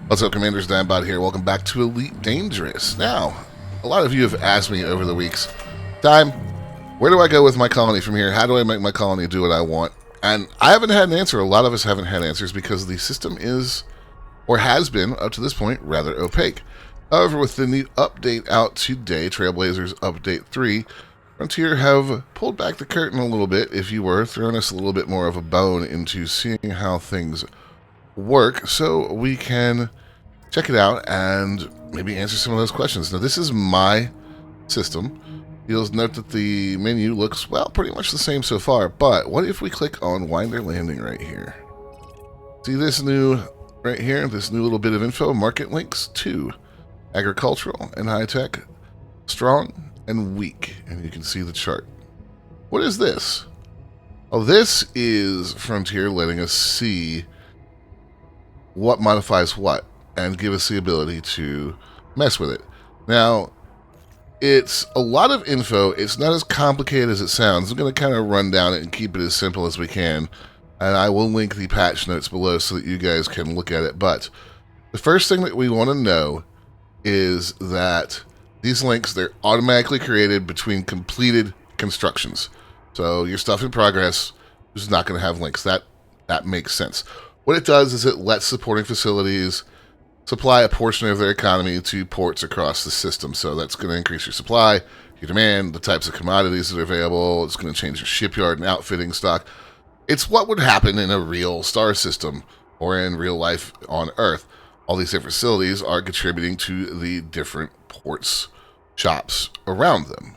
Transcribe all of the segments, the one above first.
What's up, Commanders? Dinebot here. Welcome back to Elite Dangerous. Now, a lot of you have asked me over the weeks, Dime, where do I go with my colony from here? How do I make my colony do what I want? And I haven't had an answer. A lot of us haven't had answers because the system is, or has been, up to this point, rather opaque. However, with the new update out today, Trailblazers Update 3, Frontier have pulled back the curtain a little bit, if you were, throwing us a little bit more of a bone into seeing how things work so we can check it out and maybe answer some of those questions. Now, this is my system. You'll note that the menu looks, well, pretty much the same so far, but what if we click on Winder Landing right here? See this new, right here, this new little bit of info, market links to agricultural and high-tech, strong and weak, and you can see the chart. What is this? Oh, this is Frontier letting us see what modifies what and give us the ability to mess with it. Now, it's a lot of info. It's not as complicated as it sounds. I'm going to kind of run down it and keep it as simple as we can, and I will link the patch notes below so that you guys can look at it. But the first thing that we want to know is that these links, they're automatically created between completed constructions. So your stuff in progress is not going to have links. That makes sense. What it does is it lets supporting facilities supply a portion of their economy to ports across the system. So that's going to increase your supply, your demand, the types of commodities that are available. It's going to change your shipyard and outfitting stock. It's what would happen in a real star system or in real life on Earth. All these different facilities are contributing to the different ports, shops around them.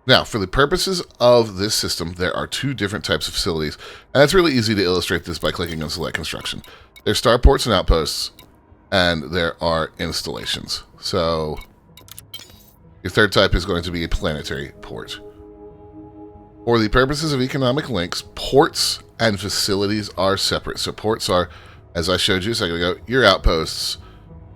Now, for the purposes of this system, there are two different types of facilities, and it's really easy to illustrate this by clicking on Select Construction. There's starports and outposts, and there are installations. So, your third type is going to be a planetary port. For the purposes of economic links, ports and facilities are separate. So, ports are, as I showed you a second ago, your outposts,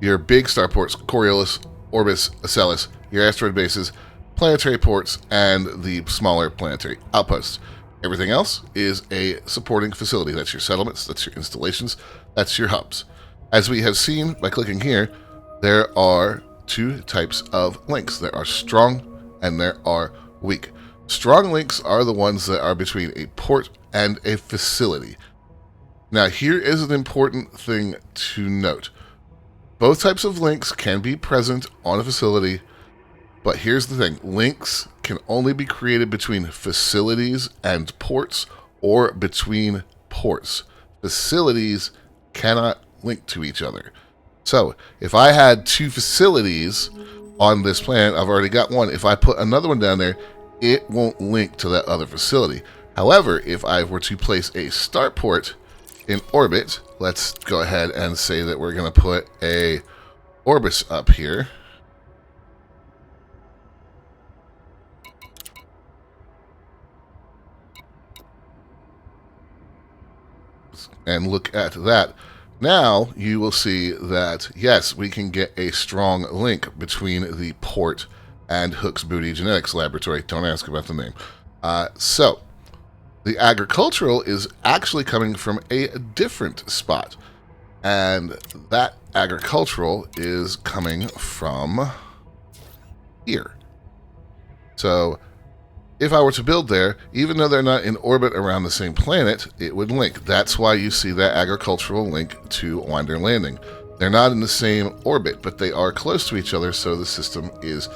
your big starports, Coriolis, Orbis, Acellus, your asteroid bases, planetary ports, and the smaller planetary outposts. Everything else is a supporting facility. That's your settlements, that's your installations, that's your hubs. As we have seen by clicking here, there are two types of links. There are strong and there are weak. Strong links are the ones that are between a port and a facility. Now, here is an important thing to note. Both types of links can be present on a facility, but here's the thing. Links can only be created between facilities and ports or between ports. Facilities cannot link to each other. So, if I had two facilities on this planet, I've already got one. If I put another one down there, it won't link to that other facility. However, if I were to place a starport in orbit, let's go ahead and say that we're going to put a Orbis up here. And look at that. Now you will see that, yes, we can get a strong link between the port and Hook's Booty Genetics Laboratory. Don't ask about the name. So, the agricultural is actually coming from a different spot. And that agricultural is coming from here. So, if I were to build there, even though they're not in orbit around the same planet, it would link. That's why you see that agricultural link to Winder Landing. They're not in the same orbit, but they are close to each other, so the system is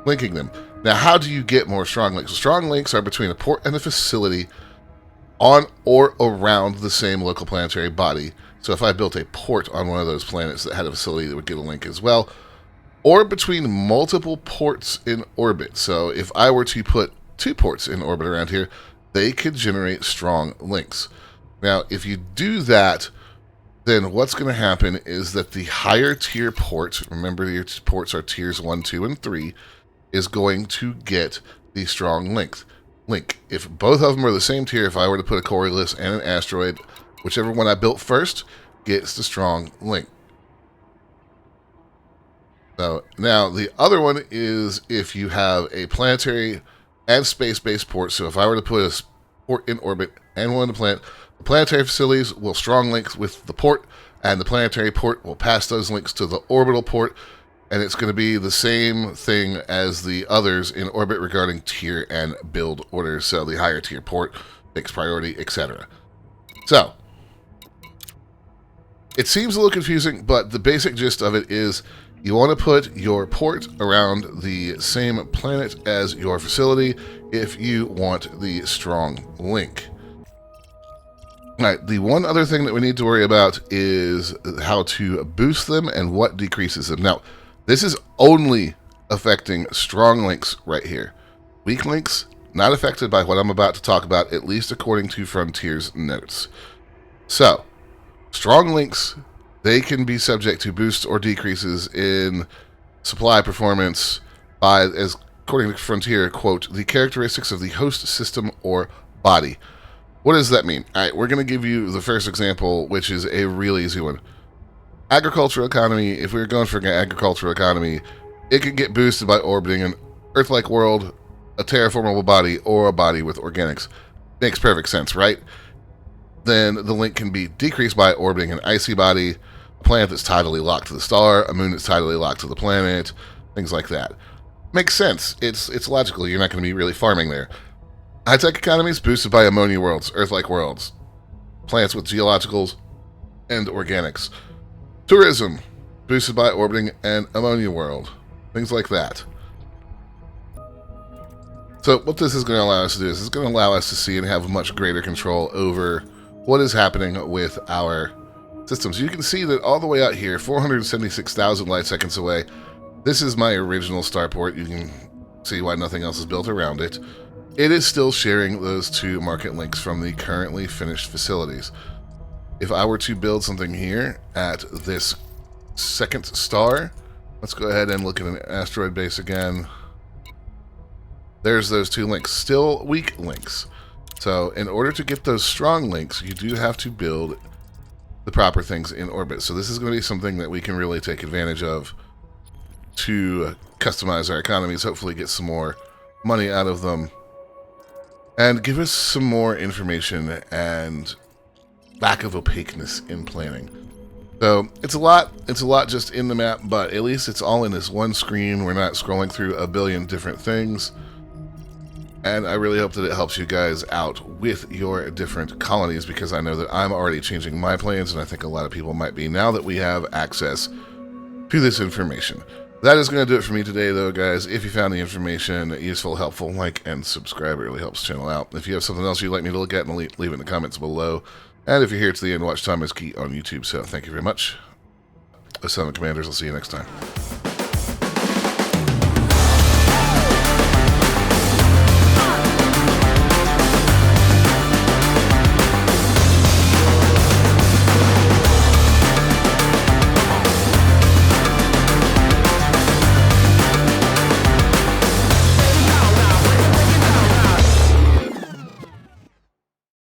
linking them. Now, how do you get more strong links? Strong links are between a port and a facility on or around the same local planetary body. So if I built a port on one of those planets that had a facility that would get a link as well, or between multiple ports in orbit. So if I were to put two ports in orbit around here, they could generate strong links. Now, if you do that, then what's going to happen is that the higher tier port, remember your ports are tiers 1, 2, and 3, is going to get the strong link. If both of them are the same tier, if I were to put a Coriolis and an asteroid, whichever one I built first gets the strong link. So now the other one is if you have a planetary and space-based port. So if I were to put a port in orbit and one on the planet, the planetary facilities will strong link with the port, And the planetary port will pass those links to the orbital port, and it's going to be the same thing as the others in orbit regarding tier and build orders. So the higher tier port takes priority, etc. So it seems a little confusing, but the basic gist of it is you want to put your port around the same planet as your facility if you want the strong link. Alright, the one other thing that we need to worry about is how to boost them and what decreases them. Now, this is only affecting strong links right here. Weak links, not affected by what I'm about to talk about, at least according to Frontier's notes. So, strong links, they can be subject to boosts or decreases in supply performance by, as according to Frontier, quote, the characteristics of the host system or body. What does that mean? All right, we're going to give you the first example, which is a real easy one. Agricultural economy, if we were going for an agricultural economy, it could get boosted by orbiting an Earth-like world, a terraformable body, or a body with organics. Makes perfect sense, right? Then the link can be decreased by orbiting an icy body, a planet that's tidally locked to the star, a moon that's tidally locked to the planet, things like that. Makes sense. It's logical. You're not going to be really farming there. High-tech economies boosted by ammonia worlds, Earth-like worlds, planets with geologicals and organics. Tourism boosted by orbiting an ammonia world, things like that. So what this is going to allow us to do is it's going to allow us to see and have much greater control over what is happening with our systems. You can see that all the way out here, 476,000 light seconds away, this is my original starport. You can see why nothing else is built around it. It is still sharing those two market links from the currently finished facilities. If I were to build something here at this second star, let's go ahead and look at an asteroid base again. There's those two links, still weak links. So in order to get those strong links, you do have to build the proper things in orbit. So this is going to be something that we can really take advantage of to customize our economies, hopefully get some more money out of them, and give us some more information and lack of opaqueness in planning. So it's a lot just in the map, but at least it's all in this one screen. We're not scrolling through a billion different things. And I really hope that it helps you guys out with your different colonies, because I know that I'm already changing my plans, and I think a lot of people might be now that we have access to this information. That is going to do it for me today, though, guys. If you found the information useful, helpful, like and subscribe. It really helps the channel out. If you have something else you'd like me to look at, leave it in the comments below. And if you're here to the end, watch time is key on YouTube. So thank you very much. 07 Commanders, I'll see you next time.